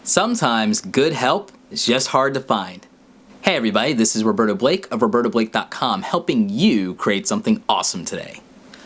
Sometimes good help is just hard to find. Hey everybody, this is Roberto Blake of robertoblake.com, helping you create something awesome today.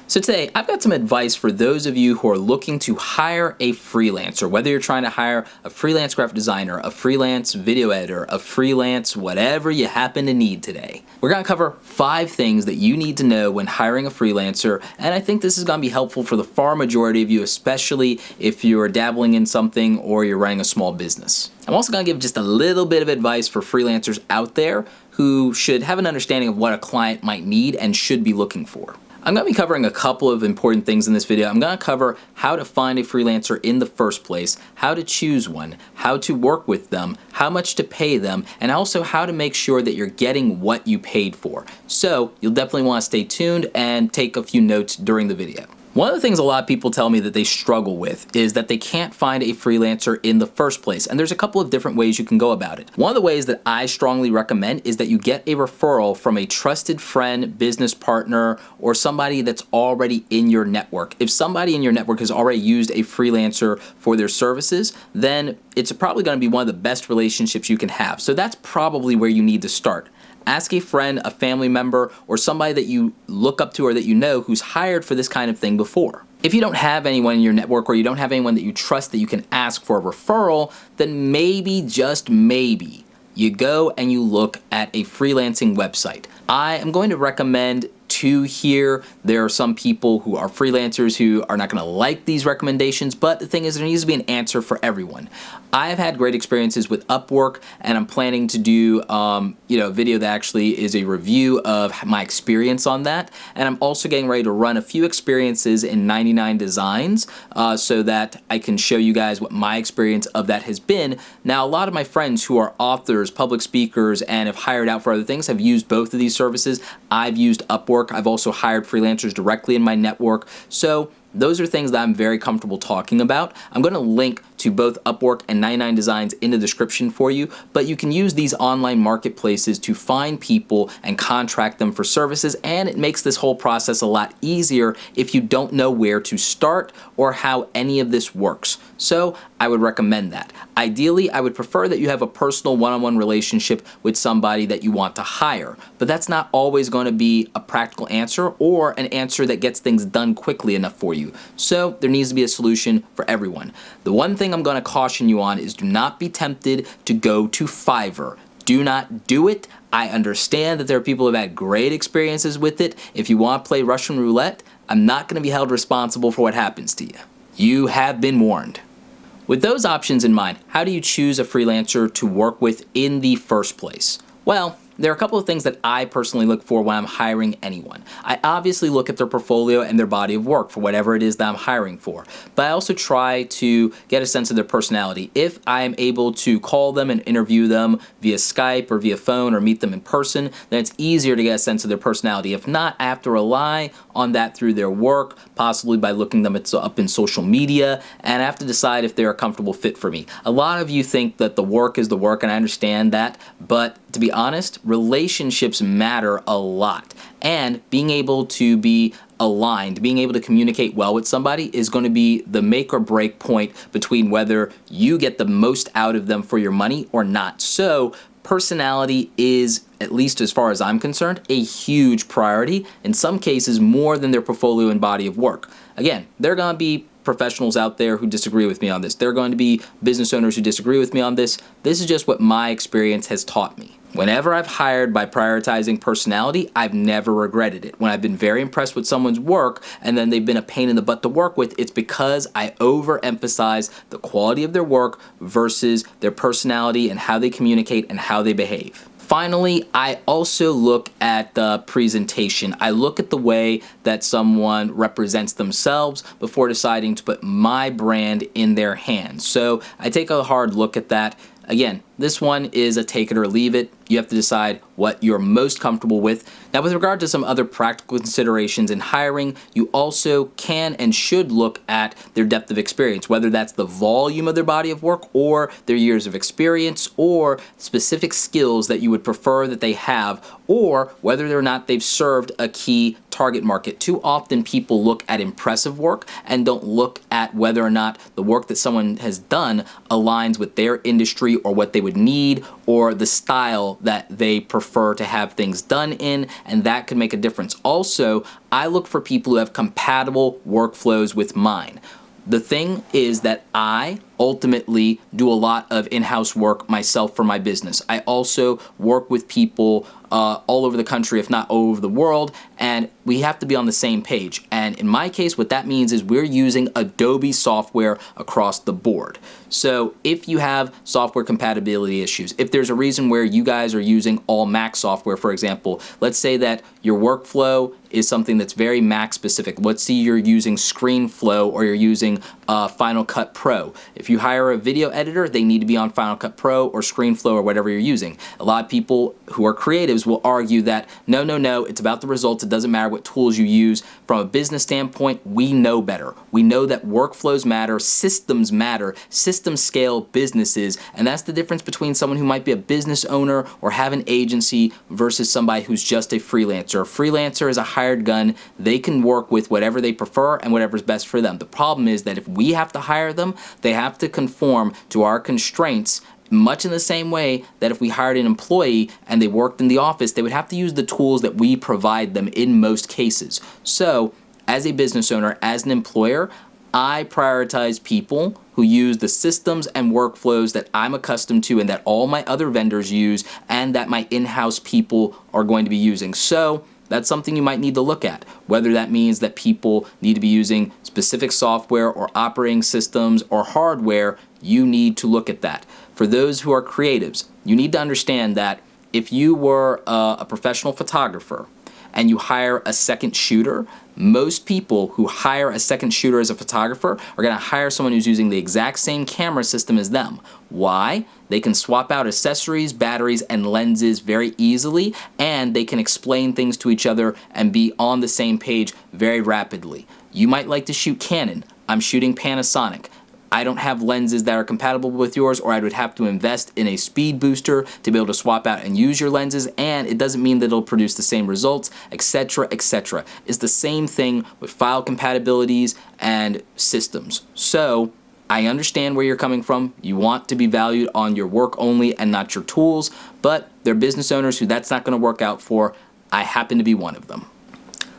So today, I've got some advice for those of you who are looking to hire a freelancer, whether you're trying to hire a freelance graphic designer, a freelance video editor, a freelance whatever you happen to need today. We're going to cover 5 things that you need to know when hiring a freelancer, and I think this is going to be helpful for the far majority of you, especially if you're dabbling in something or you're running a small business. I'm also going to give just a little bit of advice for freelancers out there who should have an understanding of what a client might need and should be looking for. I'm going to be covering a couple of important things in this video. I'm going to cover how to find a freelancer in the first place, how to choose one, how to work with them, how much to pay them, and also how to make sure that you're getting what you paid for. So you'll definitely want to stay tuned and take a few notes during the video. One of the things a lot of people tell me that they struggle with is that they can't find a freelancer in the first place, and there's a couple of different ways you can go about it. One of the ways that I strongly recommend is that you get a referral from a trusted friend, business partner, or somebody that's already in your network. If somebody in your network has already used a freelancer for their services, then it's probably going to be one of the best relationships you can have. So that's probably where you need to start. Ask a friend, a family member, or somebody that you look up to or that you know who's hired for this kind of thing before. If you don't have anyone in your network or you don't have anyone that you trust that you can ask for a referral, then maybe, just maybe, you go and you look at a freelancing website. I am going to recommend 2 here. There are some people who are freelancers who are not going to like these recommendations, but the thing is there needs to be an answer for everyone. I have had great experiences with Upwork, and I'm planning to do a video that actually is a review of my experience on that, and I'm also getting ready to run a few experiences in 99 Designs so that I can show you guys what my experience of that has been. Now, a lot of my friends who are authors, public speakers, and have hired out for other things have used both of these services. I've used Upwork. I've also hired freelancers directly in my network. So those are things that I'm very comfortable talking about. I'm going to link to both Upwork and 99 Designs in the description for you, but you can use these online marketplaces to find people and contract them for services, and it makes this whole process a lot easier if you don't know where to start or how any of this works. So I would recommend that. Ideally, I would prefer that you have a personal one-on-one relationship with somebody that you want to hire, but that's not always going to be a practical answer or an answer that gets things done quickly enough for you. So there needs to be a solution for everyone. The one thing I'm going to caution you on is do not be tempted to go to Fiverr. Do not do it. I understand that there are people who have had great experiences with it. If you want to play Russian roulette, I'm not going to be held responsible for what happens to you. You have been warned. With those options in mind, how do you choose a freelancer to work with in the first place? Well, there are a couple of things that I personally look for when I'm hiring anyone. I obviously look at their portfolio and their body of work for whatever it is that I'm hiring for, but I also try to get a sense of their personality. If I am able to call them and interview them via Skype or via phone or meet them in person, then it's easier to get a sense of their personality. If not, I have to rely on that through their work, possibly by looking them up in social media, and I have to decide if they're a comfortable fit for me. A lot of you think that the work is the work, and I understand that, but to be honest, relationships matter a lot, and being able to be aligned, being able to communicate well with somebody is going to be the make or break point between whether you get the most out of them for your money or not. So personality is, at least as far as I'm concerned, a huge priority, in some cases more than their portfolio and body of work. Again, there are going to be professionals out there who disagree with me on this. There are going to be business owners who disagree with me on this. This is just what my experience has taught me. Whenever I've hired by prioritizing personality, I've never regretted it. When I've been very impressed with someone's work and then they've been a pain in the butt to work with, it's because I overemphasize the quality of their work versus their personality and how they communicate and how they behave. Finally, I also look at the presentation. I look at the way that someone represents themselves before deciding to put my brand in their hands. So I take a hard look at that. Again, this one is a take it or leave it. you have to decide what you're most comfortable with. Now, with regard to some other practical considerations in hiring, you also can and should look at their depth of experience, whether that's the volume of their body of work or their years of experience or specific skills that you would prefer that they have, or whether or not they've served a key target market. Too often people look at impressive work and don't look at whether or not the work that someone has done aligns with their industry or what they would need or the style that they prefer to have things done in, and that could make a difference. Also, I look for people who have compatible workflows with mine. The thing is that I ultimately do a lot of in-house work myself for my business. I also work with people all over the country, if not all over the world, and we have to be on the same page. And in my case, what that means is we're using Adobe software across the board. So if you have software compatibility issues, if there's a reason where you guys are using all Mac software, for example, let's say that your workflow is something that's very Mac specific. Let's say you're using ScreenFlow or you're using Final Cut Pro. If you hire a video editor, they need to be on Final Cut Pro or ScreenFlow or whatever you're using. A lot of people who are creatives will argue that no, it's about the results. It doesn't matter what tools you use. From a business standpoint, we know better. We know that workflows matter, systems matter, systems scale businesses, and that's the difference between someone who might be a business owner or have an agency versus somebody who's just a freelancer. A freelancer is a hired gun. They can work with whatever they prefer and whatever's best for them. The problem is that if we have to hire them, they have to conform to our constraints, much in the same way that if we hired an employee and they worked in the office, they would have to use the tools that we provide them in most cases. So, as a business owner, as an employer, I prioritize people who use the systems and workflows that I'm accustomed to and that all my other vendors use and that my in-house people are going to be using. So, that's something you might need to look at, whether that means that people need to be using specific software or operating systems or hardware. You need to look at that. For those who are creatives, you need to understand that if you were a professional photographer and you hire a second shooter, most people who hire a second shooter as a photographer are going to hire someone who's using the exact same camera system as them. Why? They can swap out accessories, batteries, and lenses very easily, and they can explain things to each other and be on the same page very rapidly. You might like to shoot Canon. I'm shooting Panasonic. I don't have lenses that are compatible with yours, or I would have to invest in a speed booster to be able to swap out and use your lenses, and it doesn't mean that it'll produce the same results, etc., etc. It's the same thing with file compatibilities and systems. So, I understand where you're coming from. You want to be valued on your work only and not your tools, but there are business owners who that's not going to work out for. I happen to be one of them.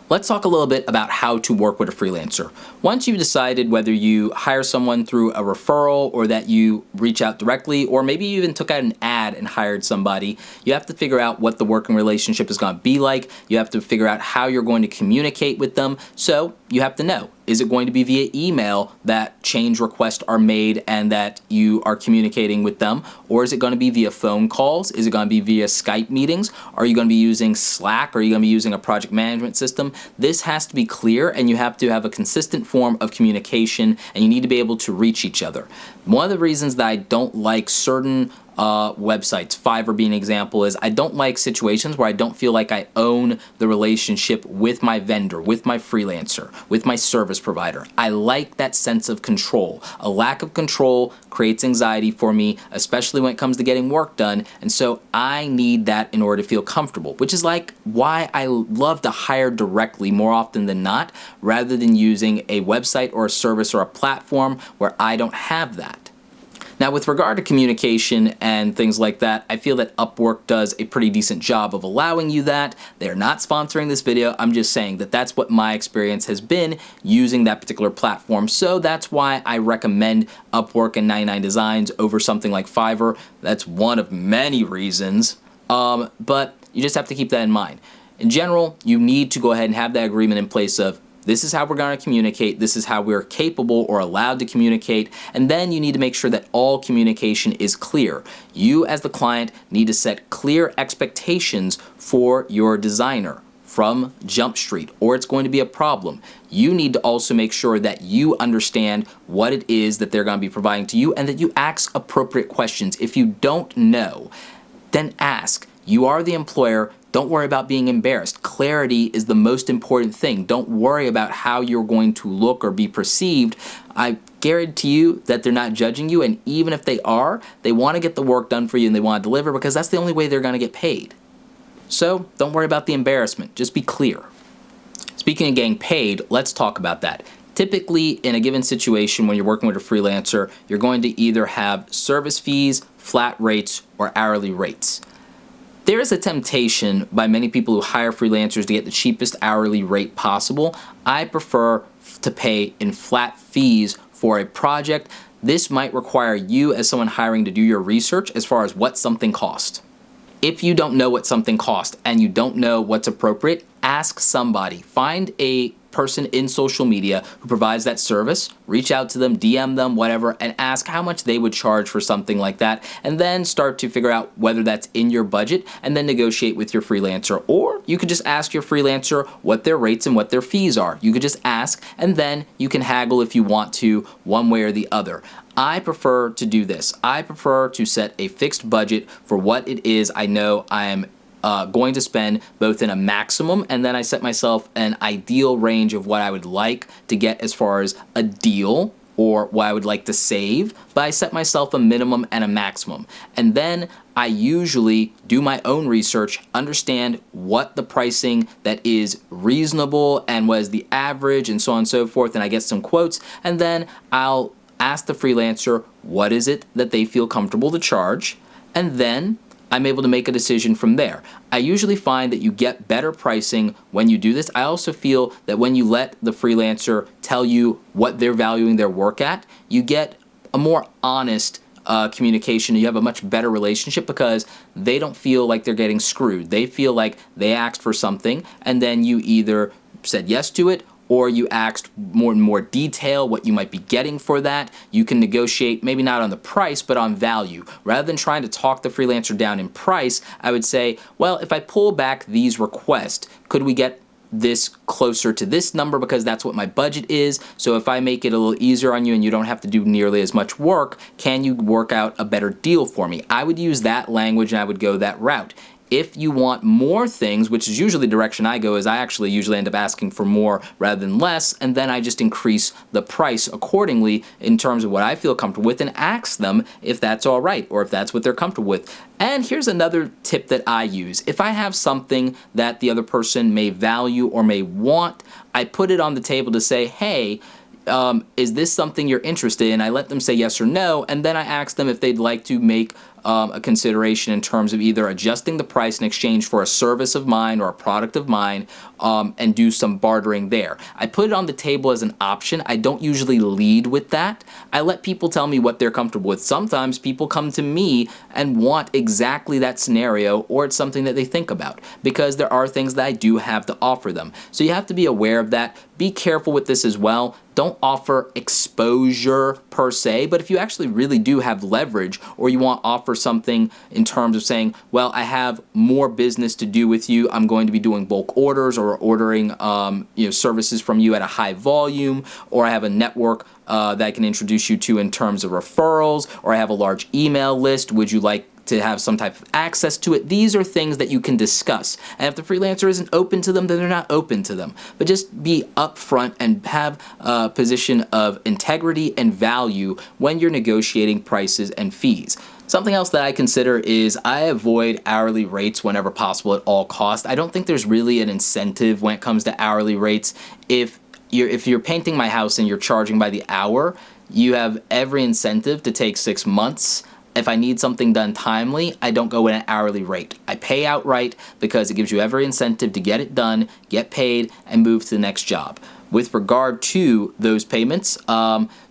Let's talk a little bit about how to work with a freelancer. Once you've decided whether you hire someone through a referral or that you reach out directly, or maybe you even took out an ad and hired somebody, you have to figure out what the working relationship is going to be like. You have to figure out how you're going to communicate with them. So you have to know, is it going to be via email that change requests are made and that you are communicating with them? Or is it going to be via phone calls? Is it going to be via Skype meetings? Are you going to be using Slack? Are you going to be using a project management system? This has to be clear, and you have to have a consistent form of communication, and you need to be able to reach each other. One of the reasons that I don't like certain websites, Fiverr being an example, is I don't like situations where I don't feel like I own the relationship with my vendor, with my freelancer, with my service provider. I like that sense of control. A lack of control creates anxiety for me, especially when it comes to getting work done, and so I need that in order to feel comfortable, which is like why I love to hire directly more often than not, rather than using a website or a service or a platform where I don't have that. Now, with regard to communication and things like that, I feel that Upwork does a pretty decent job of allowing you that. They're not sponsoring this video. I'm just saying that that's what my experience has been using that particular platform. So that's why I recommend Upwork and 99 Designs over something like Fiverr. That's one of many reasons, but you just have to keep that in mind. In general, you need to go ahead and have that agreement in place of, this is how we're going to communicate, this is how we're capable or allowed to communicate, and then you need to make sure that all communication is clear. You as the client need to set clear expectations for your designer from Jump Street, or it's going to be a problem. You need to also make sure that you understand what it is that they're going to be providing to you and that you ask appropriate questions. If you don't know, then ask. You are the employer. Don't worry about being embarrassed. Clarity is the most important thing. Don't worry about how you're going to look or be perceived. I guarantee you that they're not judging you, and even if they are, they want to get the work done for you and they want to deliver because that's the only way they're going to get paid. So don't worry about the embarrassment. Just be clear. Speaking of getting paid, let's talk about that. Typically, in a given situation when you're working with a freelancer, you're going to either have service fees, flat rates, or hourly rates. There is a temptation by many people who hire freelancers to get the cheapest hourly rate possible. I prefer to pay in flat fees for a project. This might require you as someone hiring to do your research as far as what something costs. If you don't know what something costs and you don't know what's appropriate, ask somebody. Find a person in social media who provides that service, reach out to them, DM them, whatever, and ask how much they would charge for something like that, and then start to figure out whether that's in your budget and then negotiate with your freelancer. Or you could just ask your freelancer what their rates and what their fees are. You could just ask, and then you can haggle if you want to, one way or the other. I prefer to do this. I prefer to set a fixed budget for what it is I know I am going to spend, both in a maximum, and then I set myself an ideal range of what I would like to get as far as a deal or what I would like to save, but I set myself a minimum and a maximum. And then I usually do my own research, understand what the pricing that is reasonable and what is the average and so on and so forth, and I get some quotes, and then I'll ask the freelancer what is it that they feel comfortable to charge, and then I'm able to make a decision from there. I usually find that you get better pricing when you do this. I also feel that when you let the freelancer tell you what they're valuing their work at, you get a more honest communication. You have a much better relationship because they don't feel like they're getting screwed. They feel like they asked for something and then you either said yes to it or you asked more and more detail what you might be getting for that. You can negotiate, maybe not on the price, but on value. Rather than trying to talk the freelancer down in price, I would say, well, if I pull back these requests, could we get this closer to this number because that's what my budget is? So if I make it a little easier on you and you don't have to do nearly as much work, can you work out a better deal for me? I would use that language and I would go that route. If you want more things, which is usually the direction I go, is I actually usually end up asking for more rather than less, and then I just increase the price accordingly in terms of what I feel comfortable with and ask them if that's all right or if that's what they're comfortable with. And here's another tip that I use. If I have something that the other person may value or may want, I put it on the table to say, hey, is this something you're interested in? I let them say yes or no, and then I ask them if they'd like to make a consideration in terms of either adjusting the price in exchange for a service of mine or a product of mine, and do some bartering there. I put it on the table as an option. I don't usually lead with that. I let people tell me what they're comfortable with. Sometimes people come to me and want exactly that scenario, or it's something that they think about, because there are things that I do have to offer them. So you have to be aware of that. Be careful with this as well. Don't offer exposure per se, but if you actually really do have leverage, or you want to offer something in terms of saying, well, I have more business to do with you, I'm going to be doing bulk orders or ordering services from you at a high volume, or I have a network that I can introduce you to in terms of referrals, or I have a large email list, would you like to have some type of access to it? These are things that you can discuss. And if the freelancer isn't open to them, then they're not open to them. But just be upfront and have a position of integrity and value when you're negotiating prices and fees. Something else that I consider is I avoid hourly rates whenever possible at all costs. I don't think there's really an incentive when it comes to hourly rates. If you're painting my house and you're charging by the hour, you have every incentive to take 6 months. If I need something done timely, I don't go in an hourly rate. I pay outright because it gives you every incentive to get it done, get paid, and move to the next job. With regard to those payments,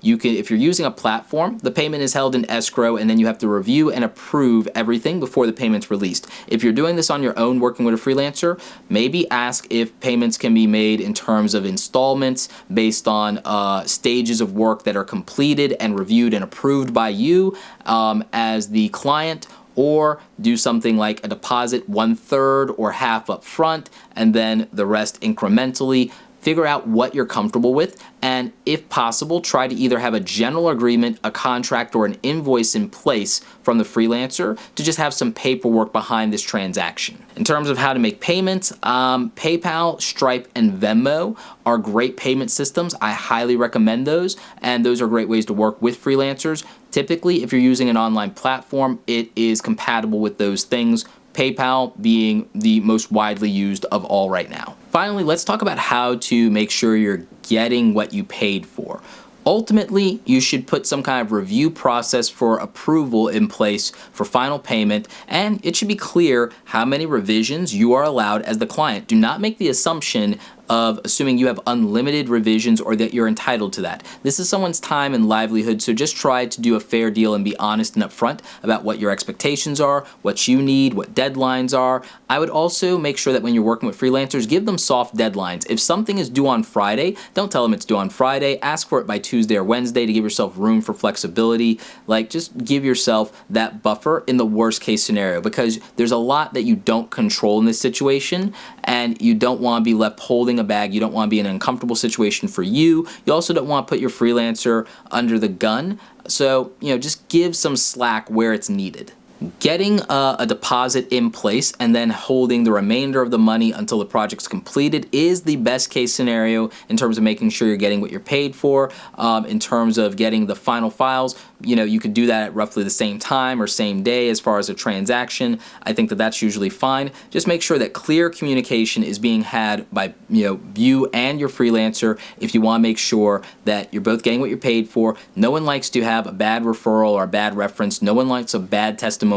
you can, if you're using a platform, the payment is held in escrow, and then you have to review and approve everything before the payment's released. If you're doing this on your own, working with a freelancer, maybe ask if payments can be made in terms of installments based on stages of work that are completed and reviewed and approved by you as the client, or do something like a deposit 1/3 or half up front and then the rest incrementally. figure out what you're comfortable with, and if possible, try to either have a general agreement, a contract, or an invoice in place from the freelancer to just have some paperwork behind this transaction. In terms of how to make payments, PayPal, Stripe, and Venmo are great payment systems. I highly recommend those, and those are great ways to work with freelancers. Typically, if you're using an online platform, it is compatible with those things, PayPal being the most widely used of all right now. Finally, let's talk about how to make sure you're getting what you paid for. Ultimately, you should put some kind of review process for approval in place for final payment, and it should be clear how many revisions you are allowed as the client. Do not make the assumption of assuming you have unlimited revisions or that you're entitled to that. This is someone's time and livelihood, so just try to do a fair deal and be honest and upfront about what your expectations are, what you need, what deadlines are. I would also make sure that when you're working with freelancers, give them soft deadlines. If something is due on Friday, don't tell them it's due on Friday. Ask for it by Tuesday or Wednesday to give yourself room for flexibility. Like, just give yourself that buffer in the worst case scenario, because there's a lot that you don't control in this situation, and you don't want to be left holding a bag. You don't want to be in an uncomfortable situation for you. You also don't want to put your freelancer under the gun. So, just give some slack where it's needed. Getting a deposit in place and then holding the remainder of the money until the project's completed is the best case scenario in terms of making sure you're getting what you're paid for. In terms of getting the final files, you could do that at roughly the same time or same day as far as a transaction. I think that that's usually fine. Just make sure that clear communication is being had by you and your freelancer if you want to make sure that you're both getting what you're paid for. No one likes to have a bad referral or a bad reference. No one likes a bad testimonial.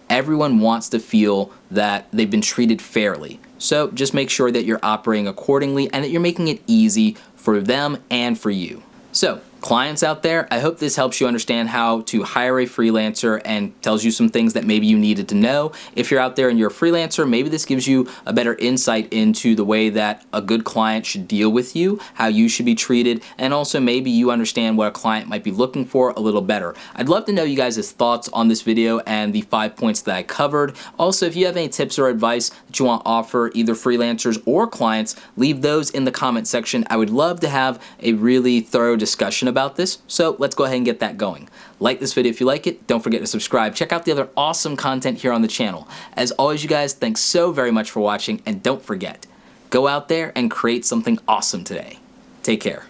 Everyone wants to feel that they've been treated fairly. So just make sure that you're operating accordingly and that you're making it easy for them and for you. So, clients out there, I hope this helps you understand how to hire a freelancer and tells you some things that maybe you needed to know. If you're out there and you're a freelancer, maybe this gives you a better insight into the way that a good client should deal with you, how you should be treated, and also maybe you understand what a client might be looking for a little better. I'd love to know you guys' thoughts on this video and the 5 points that I covered. Also, if you have any tips or advice that you want to offer either freelancers or clients, leave those in the comment section. I would love to have a really thorough discussion about this, so let's go ahead and get that going. Like this video if you like it. Don't forget to subscribe. Check out the other awesome content here on the channel. As always, you guys, thanks so very much for watching, and don't forget, go out there and create something awesome today. Take care.